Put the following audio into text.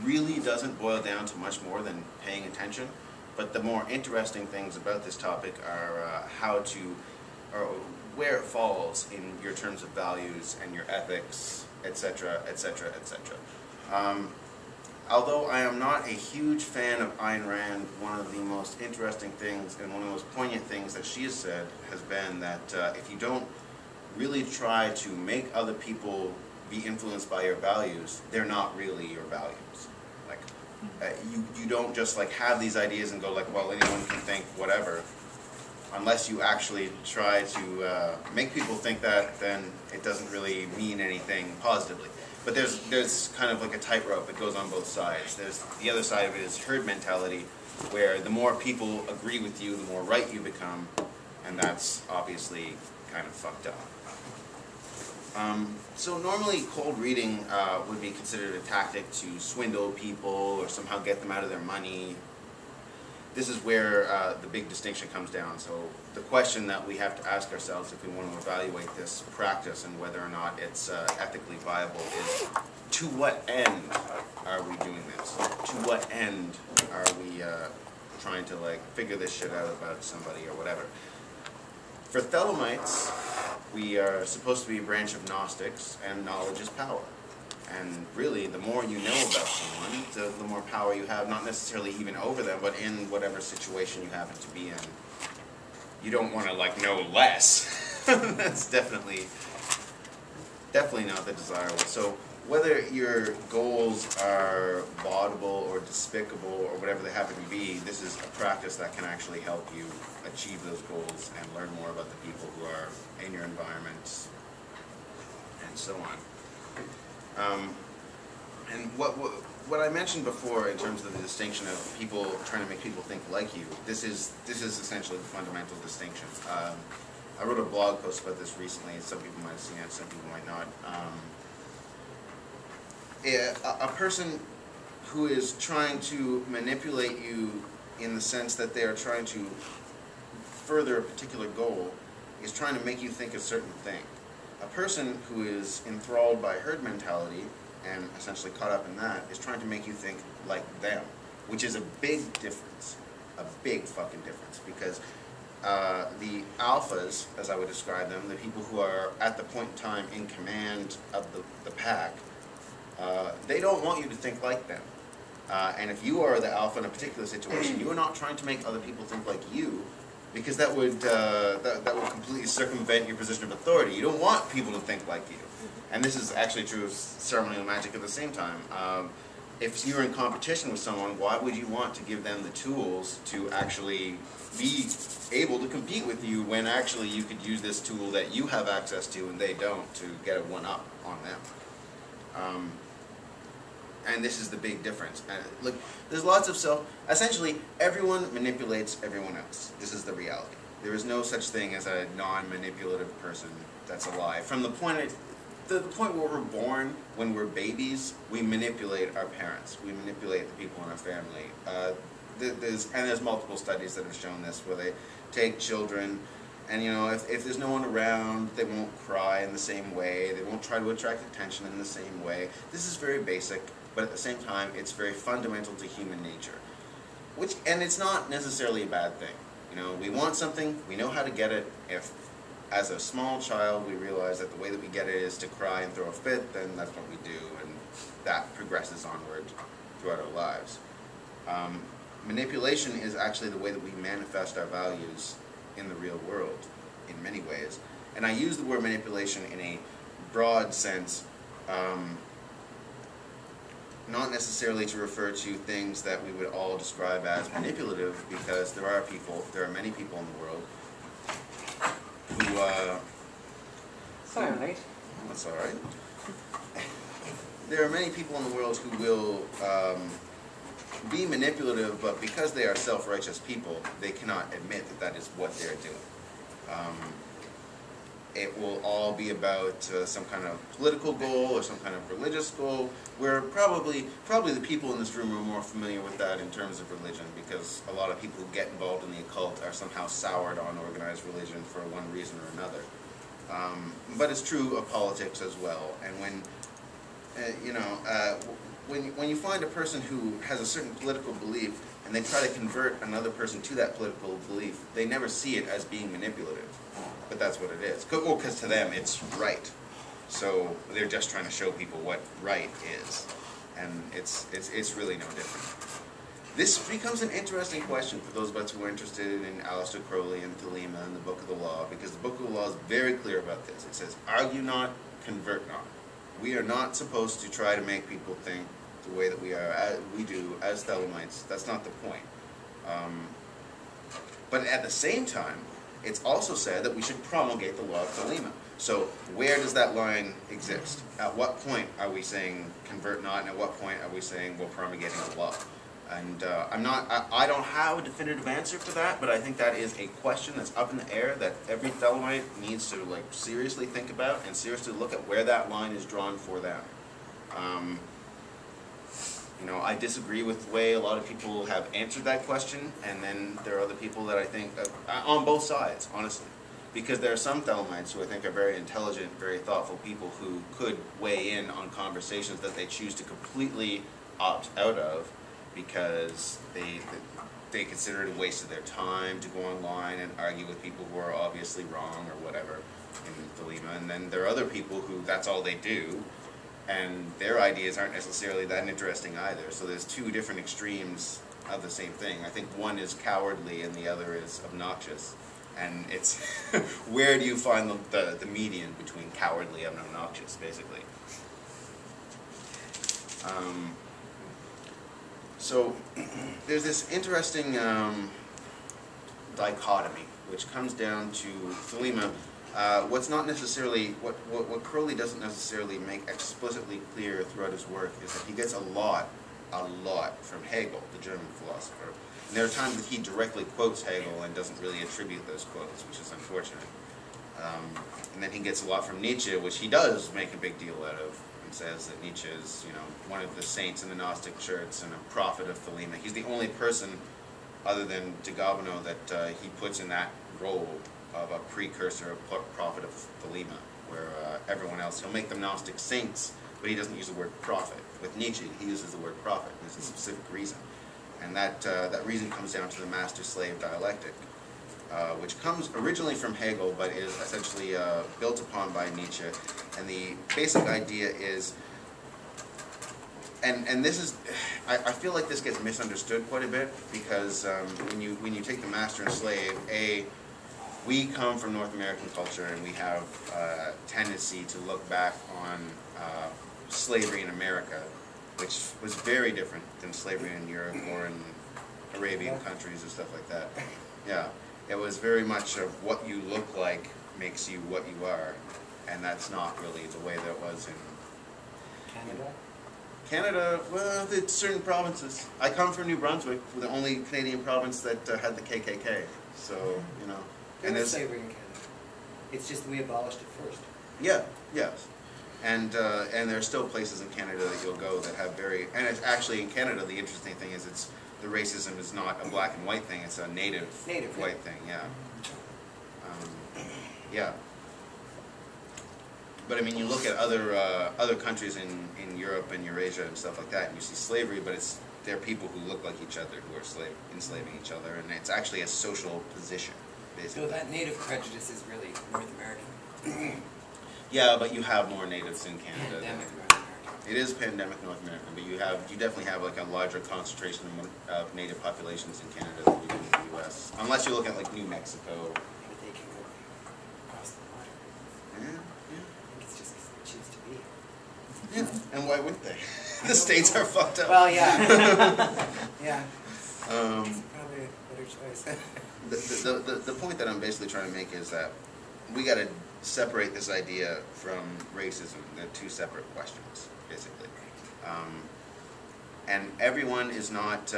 really doesn't boil down to much more than paying attention. But the more interesting things about this topic are how to, or where it falls in your terms of values and your ethics, etc., etc., etc. Although I am not a huge fan of Ayn Rand, one of the most interesting things and one of the most poignant things that she has said has been that if you don't really try to make other people be influenced by your values, they're not really your values. Like, you don't just like have these ideas and go like, well, anyone can think whatever. Unless you actually try to make people think that, then it doesn't really mean anything positively. But there's kind of like a tightrope. It goes on both sides. There's the other side of it is herd mentality, where the more people agree with you, the more right you become, and that's obviously kind of fucked up. So normally cold reading would be considered a tactic to swindle people or somehow get them out of their money. This is where the big distinction comes down. So the question that we have to ask ourselves if we want to evaluate this practice and whether or not it's ethically viable is, to what end are we doing this? To what end are we trying to like figure this shit out about somebody or whatever? For Thelemites, we are supposed to be a branch of Gnostics, and knowledge is power. And really, the more you know about someone, the more power you have, not necessarily even over them, but in whatever situation you happen to be in. You don't want to, like, know less. That's definitely not the desirable. So whether your goals are laudable or despicable or whatever they happen to be, this is a practice that can actually help you achieve those goals and learn more about the people who are in your environment and so on. And what I mentioned before in terms of the distinction of people trying to make people think like you, this is essentially the fundamental distinction. I wrote a blog post about this recently. Some people might have seen it, some people might not. A person who is trying to manipulate you in the sense that they are trying to further a particular goal is trying to make you think a certain thing. A person who is enthralled by herd mentality and essentially caught up in that is trying to make you think like them, which is a big difference, a big fucking difference, because the alphas, as I would describe them, the people who are at the point in time in command of the pack, they don't want you to think like them. And if you are the alpha in a particular situation, you are not trying to make other people think like you, because that would completely circumvent your position of authority. You don't want people to think like you. And this is actually true of ceremonial magic at the same time. If you're in competition with someone, why would you want to give them the tools to actually be able to compete with you when actually you could use this tool that you have access to and they don't to get a one-up on them? And this is the big difference. Look, there's lots of essentially, everyone manipulates everyone else. This is the reality. There is no such thing as a non-manipulative person. That's a lie. From the point where we're born, when we're babies, we manipulate our parents. We manipulate the people in our family. There's multiple studies that have shown this, where they take children, and if there's no one around, they won't cry in the same way. They won't try to attract attention in the same way. This is very basic, but at the same time, it's very fundamental to human nature. And it's not necessarily a bad thing. We want something, we know how to get it. If, as a small child, we realize that the way that we get it is to cry and throw a fit, then that's what we do, and that progresses onward throughout our lives. Manipulation is actually the way that we manifest our values in the real world, in many ways. And I use the word manipulation in a broad sense, not necessarily to refer to things that we would all describe as manipulative, because there are many people in the world who, sorry, mate. That's all right. There are many people in the world who will be manipulative, but because they are self-righteous people, they cannot admit that that is what they're doing. It will all be about some kind of political goal or some kind of religious goal, where probably the people in this room are more familiar with that in terms of religion, because a lot of people who get involved in the occult are somehow soured on organized religion for one reason or another. But it's true of politics as well. And when, when you find a person who has a certain political belief and they try to convert another person to that political belief, they never see it as being manipulative. But that's what it is. Well, because to them it's right. So they're just trying to show people what right is. And it's really no different. This becomes an interesting question for those of us who are interested in Aleister Crowley and Thelema and the Book of the Law, because the Book of the Law is very clear about this. It says, argue not, convert not. We are not supposed to try to make people think the way that we do as Thelemites. That's not the point. But at the same time, it's also said that we should promulgate the law of Thelema. So where does that line exist? At what point are we saying convert not, and at what point are we saying we're promulgating the law? And I don't have a definitive answer for that, but I think that is a question that's up in the air that every Thelemite needs to seriously think about and seriously look at where that line is drawn for them. I disagree with the way a lot of people have answered that question, and then there are other people that I think, on both sides, honestly. Because there are some Thelemites who I think are very intelligent, very thoughtful people who could weigh in on conversations that they choose to completely opt out of, because they consider it a waste of their time to go online and argue with people who are obviously wrong or whatever in Thelema. And then there are other people who that's all they do, and their ideas aren't necessarily that interesting either. So there's two different extremes of the same thing. I think one is cowardly and the other is obnoxious. And it's where do you find the median between cowardly and obnoxious, basically? So there's this interesting dichotomy, which comes down to Thelema. What's not necessarily what Crowley doesn't necessarily make explicitly clear throughout his work is that he gets a lot from Hegel, the German philosopher. And there are times that he directly quotes Hegel and doesn't really attribute those quotes, which is unfortunate. And then he gets a lot from Nietzsche, which he does make a big deal out of. Says that Nietzsche is, one of the saints in the Gnostic Church and a prophet of Thelema. He's the only person, other than de Gobineau, that he puts in that role of a precursor, a prophet of Thelema, where everyone else, he'll make them Gnostic saints, but he doesn't use the word prophet. With Nietzsche, he uses the word prophet. There's a specific reason. And that reason comes down to the master-slave dialectic, which comes originally from Hegel, but is essentially built upon by Nietzsche. And the basic idea is, and this is, I feel like this gets misunderstood quite a bit, because when you take the master and slave, we come from North American culture, and we have a tendency to look back on slavery in America, which was very different than slavery in Europe or in Arabian countries and stuff like that. Yeah. It was very much of what you look like makes you what you are, and that's not really the way that it was in Canada? Canada, well, it's certain provinces. I come from New Brunswick, the only Canadian province that had the KKK, so, There was slavery in Canada. It's just we abolished it first. Yeah, yes. And there are still places in Canada that you'll go that have and it's actually in Canada, the interesting thing is the racism is not a black and white thing, it's a native white thing, yeah. Yeah. But I mean, you look at other countries in Europe and Eurasia and stuff like that, and you see slavery, but they're people who look like each other who are enslaving each other, and it's actually a social position, basically. So that native prejudice is really North American. Yeah, but you have more natives in Canada. Pandemic North American. It is pandemic North American, but you definitely have a larger concentration of native populations in Canada than you do in the U.S. Unless you look at New Mexico. But they can go across the water. Yeah. I think it's just because they choose to be. Yeah, and why wouldn't they? The states are fucked up. Well, yeah. Yeah. It's probably a better choice. The point that I'm basically trying to make is that we got to separate this idea from racism. They're two separate questions, basically. And everyone is not